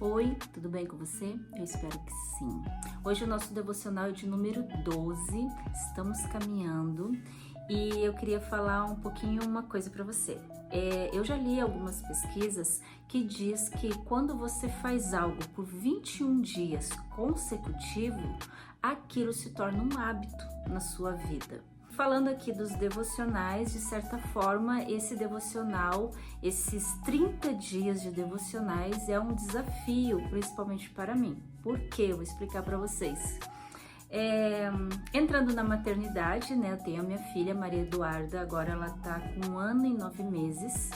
Oi, tudo bem com você? Eu espero que sim. Hoje o nosso devocional é de número 12, estamos caminhando e eu queria falar um pouquinho uma coisa para você. Eu já li algumas pesquisas que diz que quando você faz algo por 21 dias consecutivos, aquilo se torna um hábito na sua vida. Falando aqui dos devocionais, de certa forma, esse devocional, esses 30 dias de devocionais é um desafio, principalmente para mim. Por quê? Eu vou explicar para vocês. Entrando na maternidade, né? Eu tenho a minha filha, Maria Eduarda, agora ela tá com 1 ano e 9 meses.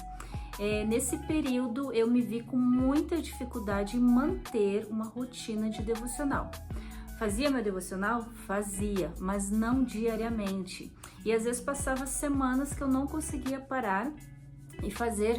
Nesse período, eu me vi com muita dificuldade em manter uma rotina de devocional. Fazia meu devocional? Fazia, mas não diariamente. E às vezes passava semanas que eu não conseguia parar e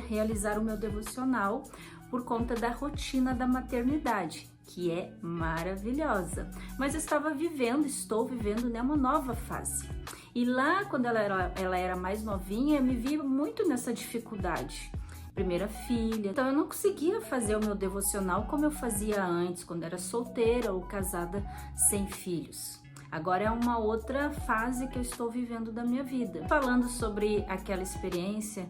realizar o meu devocional por conta da rotina da maternidade, que é maravilhosa. Mas eu estou vivendo, né, uma nova fase. E lá, quando ela era mais novinha, eu me vi muito nessa dificuldade. Primeira filha, então eu não conseguia fazer o meu devocional como eu fazia antes, quando era solteira ou casada sem filhos. Agora é uma outra fase que eu estou vivendo da minha vida. Falando sobre aquela experiência,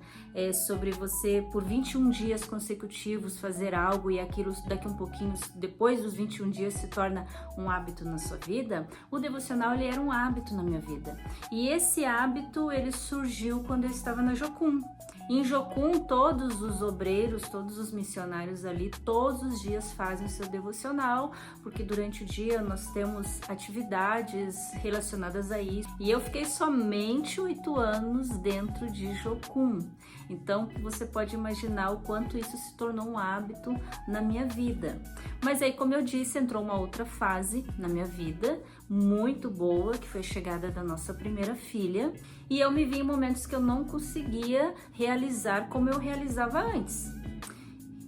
sobre você por 21 dias consecutivos fazer algo e aquilo daqui um pouquinho, depois dos 21 dias se torna um hábito na sua vida, o devocional ele era um hábito na minha vida. E esse hábito ele surgiu quando eu estava na Jocum. Em Jocum, todos os obreiros, todos os missionários ali, todos os dias fazem o seu devocional, porque durante o dia nós temos atividades relacionadas a isso. E eu fiquei somente 8 anos dentro de Jocum. Então, você pode imaginar o quanto isso se tornou um hábito na minha vida. Mas aí, como eu disse, entrou uma outra fase na minha vida, muito boa, que foi a chegada da nossa primeira filha. E eu me vi em momentos que eu não conseguia realizar como eu realizava antes.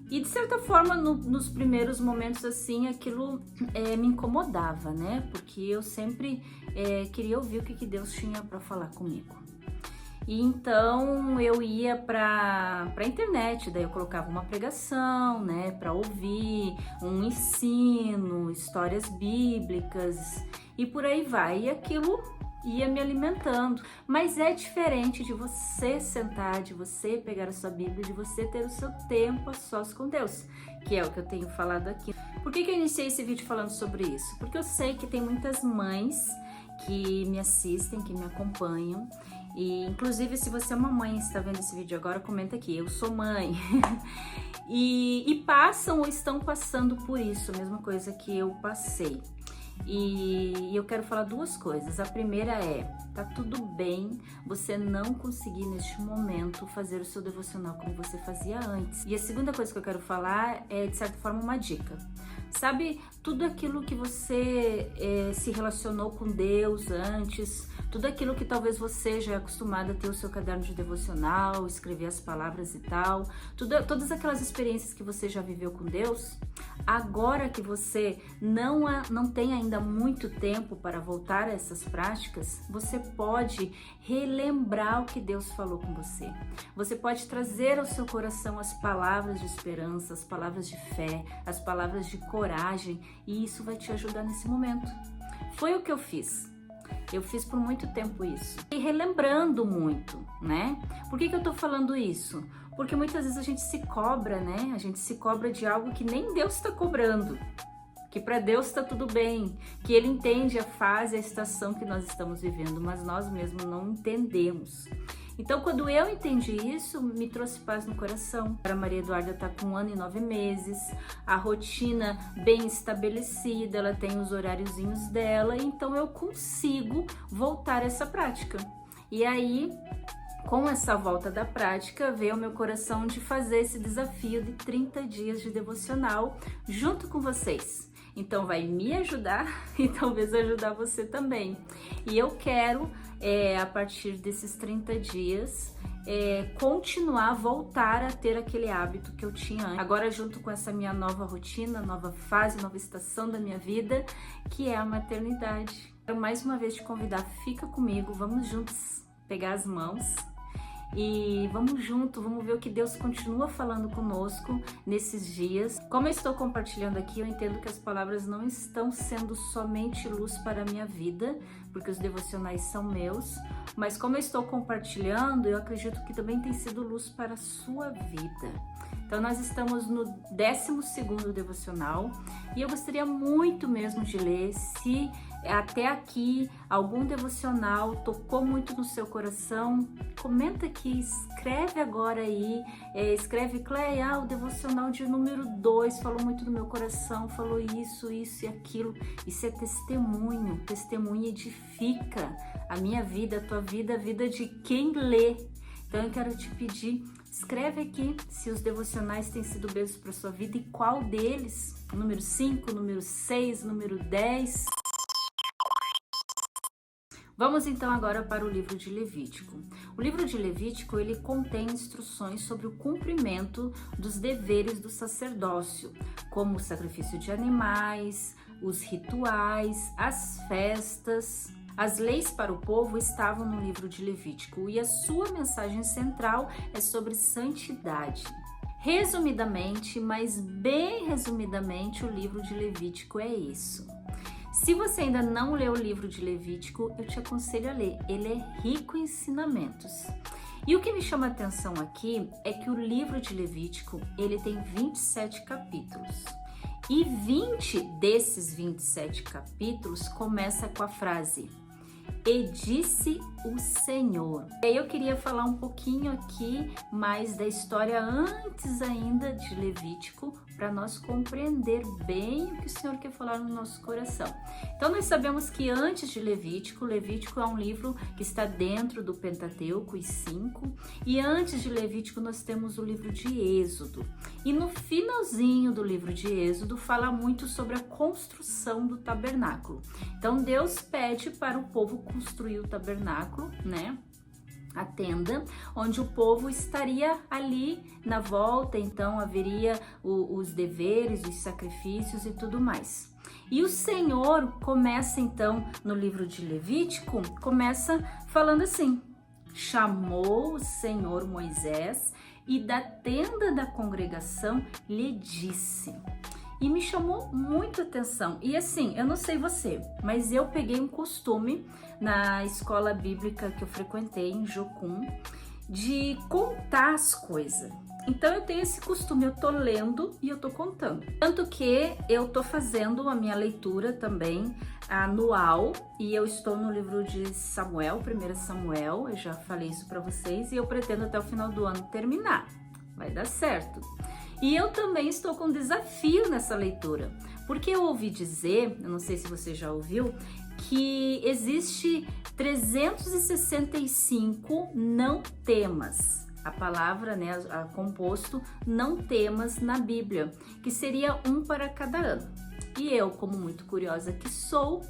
E de certa forma, nos primeiros momentos assim, aquilo me incomodava, né? Porque eu sempre queria ouvir o que Deus tinha para falar comigo. E então eu ia para a internet, daí eu colocava uma pregação, né, para ouvir, um ensino, histórias bíblicas e por aí vai. E aquilo ia me alimentando. Mas é diferente de você sentar, de você pegar a sua Bíblia, de você ter o seu tempo a sós com Deus, que é o que eu tenho falado aqui. Por que eu iniciei esse vídeo falando sobre isso? Porque eu sei que tem muitas mães que me assistem, que me acompanham. E inclusive, se você é uma mãe e está vendo esse vídeo agora, comenta aqui, eu sou mãe. e passam ou estão passando por isso, a mesma coisa que eu passei. E eu quero falar duas coisas. A primeira tá tudo bem você não conseguir neste momento fazer o seu devocional como você fazia antes. E a segunda coisa que eu quero falar é, de certa forma, uma dica. Sabe, tudo aquilo que você se relacionou com Deus antes, tudo aquilo que talvez você já é acostumado a ter o seu caderno de devocional, escrever as palavras e tal, todas aquelas experiências que você já viveu com Deus, agora que você não tem ainda muito tempo para voltar a essas práticas, você pode relembrar o que Deus falou com você. Você pode trazer ao seu coração as palavras de esperança, as palavras de fé, as palavras de coragem, e isso vai te ajudar nesse momento. Foi o que eu fiz. Eu fiz por muito tempo isso. E relembrando muito, né? Por que eu tô falando isso? Porque muitas vezes a gente se cobra, né? A gente se cobra de algo que nem Deus está cobrando. Que para Deus está tudo bem. Que Ele entende a fase, a estação que nós estamos vivendo, mas nós mesmos não entendemos. Então, quando eu entendi isso, me trouxe paz no coração. A Maria Eduarda está com 1 ano e 9 meses, a rotina bem estabelecida, ela tem os horáriozinhos dela, então eu consigo voltar a essa prática. E aí, com essa volta da prática, veio ao meu coração de fazer esse desafio de 30 dias de devocional junto com vocês. Então vai me ajudar e talvez ajudar você também. E eu quero, a partir desses 30 dias, voltar a ter aquele hábito que eu tinha antes. Agora junto com essa minha nova rotina, nova fase, nova estação da minha vida, que é a maternidade. Quero mais uma vez te convidar, fica comigo, vamos juntos pegar as mãos e vamos junto, vamos ver o que Deus continua falando conosco nesses dias. Como eu estou compartilhando aqui, eu entendo que as palavras não estão sendo somente luz para a minminha vida, porque os devocionais são meus, mas como eu estou compartilhando, eu acredito que também tem sido luz para a sua vida. Então nós estamos no 12º devocional e eu gostaria muito mesmo de ler. Se até aqui algum devocional tocou muito no seu coração, comenta aqui, escreve agora aí, escreve: Cleia, o devocional de número 2 falou muito no meu coração, falou isso e aquilo. Isso é testemunho, testemunho edifica a minha vida, a tua vida, a vida de quem lê. Então eu quero te pedir, escreve aqui se os devocionais têm sido bênçãos para sua vida e qual deles, número 5, número 6, número 10. Vamos então agora para o livro de Levítico. O livro de Levítico, ele contém instruções sobre o cumprimento dos deveres do sacerdócio, como o sacrifício de animais, os rituais, as festas. As leis para o povo estavam no livro de Levítico e a sua mensagem central é sobre santidade. Resumidamente, mas bem resumidamente, o livro de Levítico é isso. Se você ainda não leu o livro de Levítico, eu te aconselho a ler. Ele é rico em ensinamentos. E o que me chama a atenção aqui é que o livro de Levítico, ele tem 27 capítulos. E 20 desses 27 capítulos começa com a frase: "E disse o Senhor". E aí eu queria falar um pouquinho aqui mais da história antes ainda de Levítico, para nós compreender bem o que o Senhor quer falar no nosso coração. Então nós sabemos que antes de Levítico, Levítico é um livro que está dentro do Pentateuco, os 5, e antes de Levítico nós temos o livro de Êxodo. E no finalzinho do livro de Êxodo fala muito sobre a construção do tabernáculo. Então Deus pede para o povo construir o tabernáculo, né? A tenda, onde o povo estaria ali na volta, então haveria os deveres, os sacrifícios e tudo mais. E o Senhor começa então, no livro de Levítico, começa falando assim: "Chamou o Senhor Moisés e da tenda da congregação lhe disse". E me chamou muito a atenção. E assim, eu não sei você, mas eu peguei um costume na escola bíblica que eu frequentei em Jocum, de contar as coisas. Então eu tenho esse costume, eu tô lendo e eu tô contando. Tanto que eu tô fazendo a minha leitura também anual, e eu estou no livro de Samuel, 1 Samuel, eu já falei isso para vocês, e eu pretendo até o final do ano terminar. Vai dar certo. E eu também estou com um desafio nessa leitura, porque eu ouvi dizer, eu não sei se você já ouviu, que existe 365 não temas. A palavra, né, composto não temas na Bíblia, que seria um para cada ano. E eu, como muito curiosa que sou,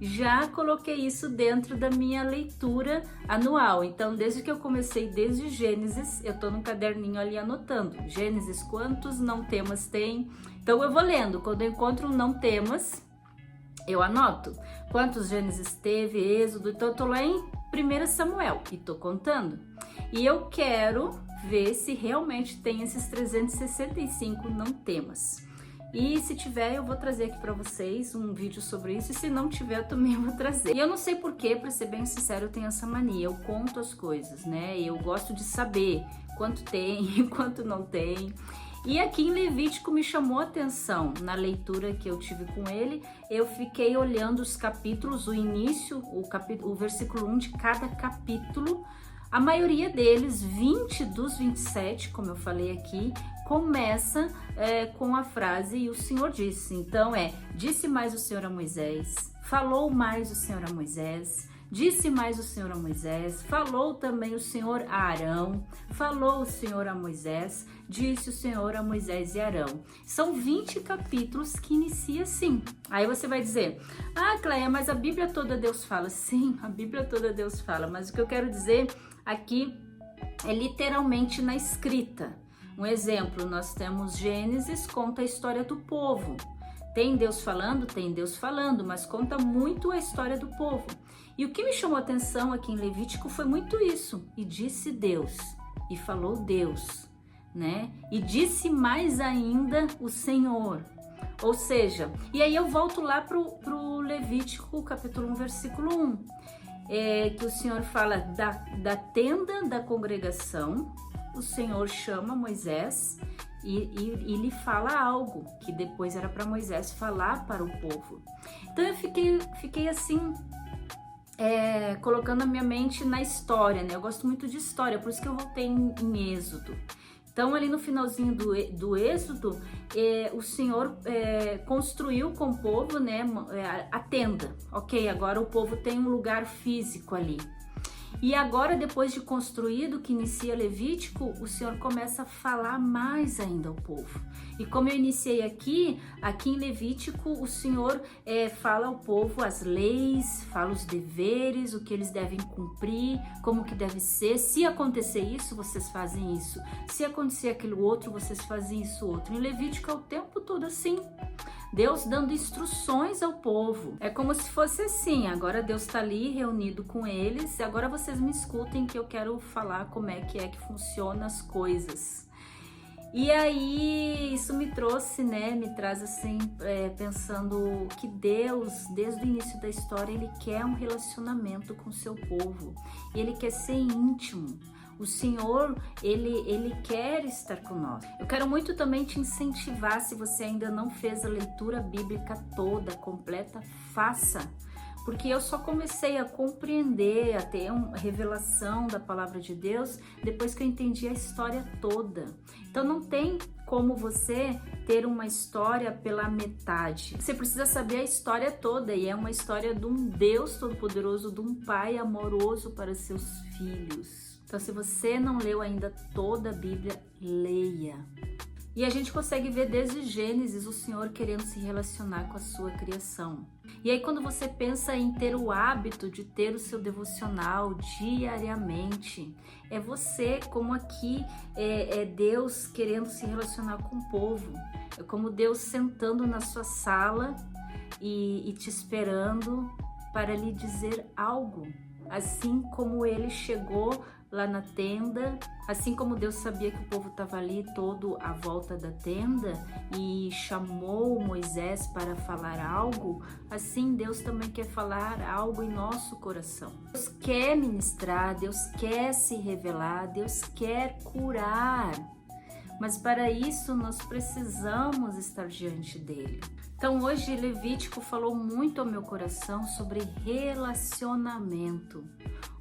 já coloquei isso dentro da minha leitura anual. Então, desde que eu comecei, desde Gênesis, eu tô num caderninho ali anotando. Gênesis, quantos não temas tem? Então, eu vou lendo. Quando eu encontro um não temas, eu anoto. Quantos Gênesis teve, Êxodo? Então, eu tô lá em 1 Samuel e tô contando. E eu quero ver se realmente tem esses 365 não temas. E se tiver, eu vou trazer aqui pra vocês um vídeo sobre isso. E se não tiver, eu também vou trazer. E eu não sei porquê, pra ser bem sincero, eu tenho essa mania. Eu conto as coisas, né? Eu gosto de saber quanto tem, quanto não tem. E aqui em Levítico me chamou a atenção. Na leitura que eu tive com ele, eu fiquei olhando os capítulos, o início, o versículo 1 de cada capítulo. A maioria deles, 20 dos 27, como eu falei aqui, começa com a frase "e o Senhor disse". Então disse mais o Senhor a Moisés, falou mais o Senhor a Moisés, disse mais o Senhor a Moisés, falou também o Senhor a Arão, falou o Senhor a Moisés, disse o Senhor a Moisés e Arão. São 20 capítulos que inicia assim. Aí você vai dizer: "Ah, Cleia, mas a Bíblia toda Deus fala". Sim, a Bíblia toda Deus fala, mas o que eu quero dizer aqui é literalmente na escrita. Um exemplo, nós temos Gênesis, conta a história do povo. Tem Deus falando? Tem Deus falando, mas conta muito a história do povo. E o que me chamou a atenção aqui em Levítico foi muito isso. E disse Deus, e falou Deus, né? E disse mais ainda o Senhor. Ou seja, e aí eu volto lá pro Levítico, capítulo 1, versículo 1, que o Senhor fala da tenda da congregação. O Senhor chama Moisés e lhe fala algo que depois era para Moisés falar para o povo. Então eu fiquei assim, colocando a minha mente na história, né? Eu gosto muito de história, por isso que eu voltei em Êxodo. Então, ali no finalzinho do Êxodo, o Senhor construiu com o povo, né, a tenda. Ok, agora o povo tem um lugar físico ali. E agora, depois de construído, que inicia Levítico, o Senhor começa a falar mais ainda ao povo. E como eu iniciei aqui em Levítico, o Senhor fala ao povo as leis, fala os deveres, o que eles devem cumprir, como que deve ser. Se acontecer isso, vocês fazem isso. Se acontecer aquilo outro, vocês fazem isso outro. Em Levítico é o tempo todo assim. Deus dando instruções ao povo. É como se fosse assim, agora Deus está ali reunido com eles, agora vocês me escutem que eu quero falar como é que funciona as coisas. E aí isso me trouxe, né, me traz assim, pensando que Deus, desde o início da história, Ele quer um relacionamento com o seu povo. E Ele quer ser íntimo. O Senhor, Ele quer estar conosco. Eu quero muito também te incentivar, se você ainda não fez a leitura bíblica toda, completa, faça. Porque eu só comecei a compreender, a ter uma revelação da palavra de Deus depois que eu entendi a história toda. Então não tem como você ter uma história pela metade. Você precisa saber a história toda, e é uma história de um Deus Todo-Poderoso, de um Pai amoroso para seus filhos. Então, se você não leu ainda toda a Bíblia, leia. E a gente consegue ver desde Gênesis o Senhor querendo se relacionar com a sua criação. E aí, quando você pensa em ter o hábito de ter o seu devocional diariamente, é você, como aqui é Deus querendo se relacionar com o povo. É como Deus sentando na sua sala e te esperando para lhe dizer algo. Assim como Ele chegou lá na tenda, assim como Deus sabia que o povo estava ali todo à volta da tenda e chamou Moisés para falar algo, assim Deus também quer falar algo em nosso coração. Deus quer ministrar, Deus quer se revelar, Deus quer curar, mas para isso nós precisamos estar diante dele. Então hoje Levítico falou muito ao meu coração sobre relacionamento.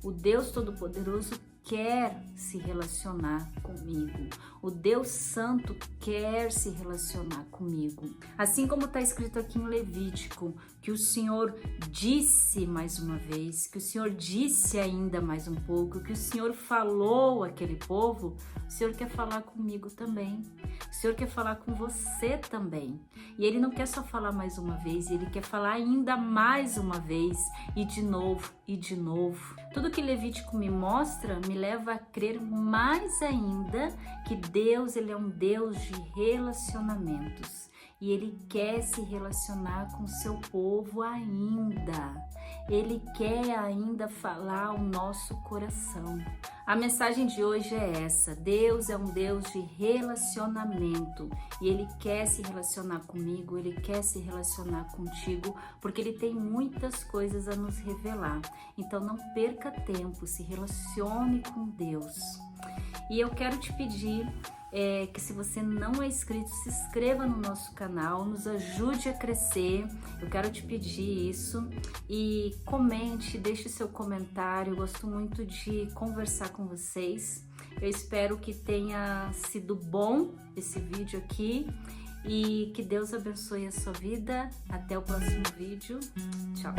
O Deus Todo-Poderoso quer se relacionar comigo. O Deus Santo quer se relacionar comigo. Assim como está escrito aqui em Levítico, que o Senhor disse mais uma vez, que o Senhor disse ainda mais um pouco, que o Senhor falou àquele povo, o Senhor quer falar comigo também. O Senhor quer falar com você também. E Ele não quer só falar mais uma vez, Ele quer falar ainda mais uma vez, e de novo, e de novo. Tudo que Levítico me mostra me leva a crer mais ainda que Deus, Ele é um Deus de relacionamentos. E Ele quer se relacionar com o seu povo ainda. Ele quer ainda falar ao nosso coração. A mensagem de hoje é essa: Deus é um Deus de relacionamento e Ele quer se relacionar comigo, Ele quer se relacionar contigo, porque Ele tem muitas coisas a nos revelar. Então não perca tempo, se relacione com Deus. E eu quero te pedir que, se você não é inscrito, se inscreva no nosso canal, nos ajude a crescer. Eu quero te pedir isso, e comente, deixe seu comentário. Eu gosto muito de conversar com vocês. Eu espero que tenha sido bom esse vídeo aqui e que Deus abençoe a sua vida. Até o próximo vídeo. Tchau!